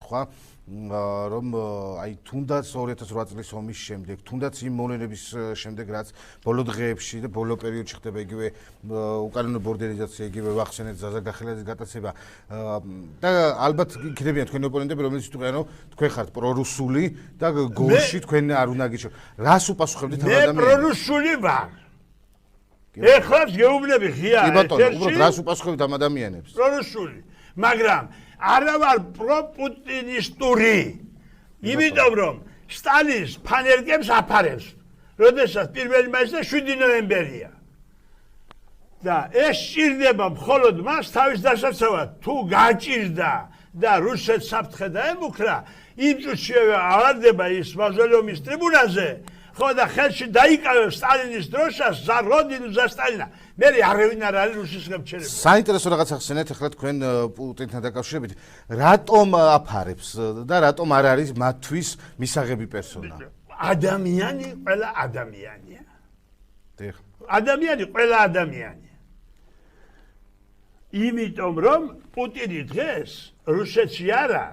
თქვა რომ აი თუნდაც 2008 წლის ომის შემდეგ, თუნდაც იმ მოვლენების შემდეგ, რაც ბოლო დღეებში და ბოლო პერიოდში ხდება იგივე უკანონო ბორდერიზაცია, იგივე ვახსენეთ ზაზაგახელაძის გატაცება და ალბათ იქნებიან თქვენი ოპონენტები, რომელიც იტყვიან, რომ თქვენ ხართ პრორუსული და გოლში თქვენ არ უნდა გიჩვენოთ. რას უპასუხებდით ამ ადამიანებს? მე პრორუსული ვარ. ეხლაც გეუბნები ღია კი ბატონო, უბრალოდ რას უპასუხებთ ამ ადამიანებს? პრორუსული, მაგრამ არა ვარ პროპუტინისტური. იმიტომ რომ სტალინის ფანერკებს აფარებს, როდესაც 1 მაისს და 7 ნოემბერია. და ეს სჭირდება მხოლოდ მას თავის დასაცავად. თუ გაჭირდა და რუსეთს საფრთხე დაემუქრა, იმ წუთშივე ავარდება ის მავზოლეუმის ტრიბუნაზე. ხო და ხელში დაიკავებს სტალინის დროშას за родину за Сталина. მე არავინ არ არის რუსისგან ჩერებული. საინტერესო რაღაც ახსენეთ ახლა თქვენ პუტინთან დაკავშირებით. რატომ აფარებს და რატომ არ არის მათთვის მისაღები პერსონა? ადამიანი ყველა ადამიანია. დიახ. ადამიანი ყველა ადამიანია. იმიტომ რომ პუტინი დღეს რუსეთში არა,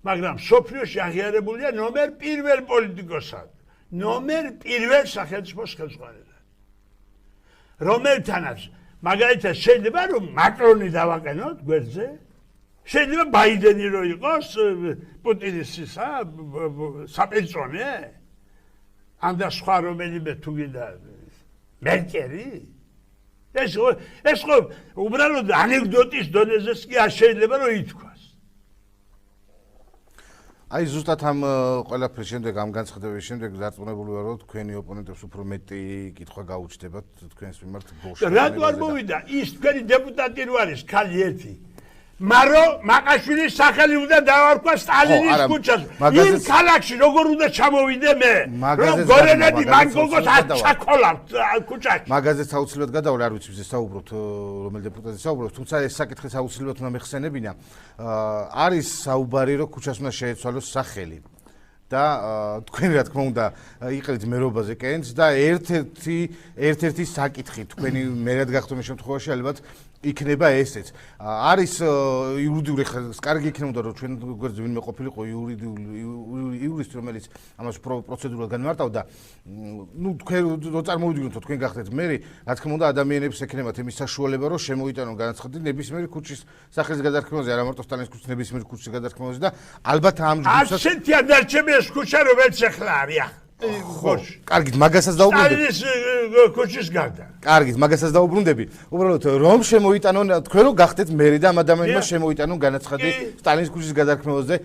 მაგრამ სოფლიოში აღიარებულია ნომერ 1 პოლიტიკოსად. ნომერ 1 სახელმწიფოს ხელმძღვანელად. რომელთანაც მაგალითად შეიძლება რომ მაკრონი დავაყენოთ გვერდზე, შეიძლება ბაიდენი რო იყოს პუტინის საპერწონე, ან და სხვა რომელიმე თუ გინდა მერკელი. ეს ხო უბრალოდ ანეკდოტის დონეზეც კი არ შეიძლება რომ ითქვას. აი ზუსტად ამ ყველაფრის შემდეგ, ამ განცხადების შემდეგ დარწმუნებული ვარ, რომ თქვენი ოპონენტებს უფრო მეტი კითხვა გაუჩნდებათ თქვენს მიმართ ბოლში. რატო არ მოვიდა ის თქვენი დეპუტატი რო არის ქალი ერთი? მარო მაყაშვილის სახელი უნდა დავარქვა სტალინის ქუჩაზე. იმ ქალაქში როგორ უნდა ჩამოვიდე მე? რომ გორენები მან გოგოს აჩაქოლავთ ქუჩაში. მაგაზეც აუცილებლად გადავალ, არ ვიცი ზე საუბრობთ რომელ დეპუტატზე საუბრობთ, თუმცა ეს საკითხიც აუცილებლად უნდა მეხსენებინა. არის საუბარი, რომ ქუჩას უნდა შეეცვალოს სახელი. და თქვენ რა თქმა უნდა იყრით მერობაზე კენს და ერთ-ერთი საკითხი თქვენი მერად გახდომის შემთხვევაში ალბათ იქნება ესეც. არის იურიდიული კარგი იქნებოდა რომ ჩვენ გვერდზე ვინმე ყოფილიყო იურისტი რომელიც ამას პროცედურულად განმარტავდა. ნუ თქვენ რო წარმოვიდგინოთ თქვენ გახდეთ მერი, რა თქმა უნდა ადამიანებს ექნებათ იმის საშუალება რომ შემოიტანონ განაცხადი ნებისმიერი ქუჩის სახლის გადარქმევაზე, არა მარტო სტალინის ქუჩის ნებისმიერი ქუჩის გადარქმევაზე და ალბათ ამ ჯგუფსაც ასეთი დარჩები ეს ქუჩა რომელიც ახლა არის. კარგით, მაგასაც დაუბრუნდები. სტალინის ქუჩის გარდა. კარგით, მაგასაც დაუბრუნდები. უბრალოდ რომ შემოიტანონ თქვენ რო გახდეთ მერი და ამ ადამიანებმა შემოიტანონ განაცხადი სტალინის ქუჩის გადარქმევაზე.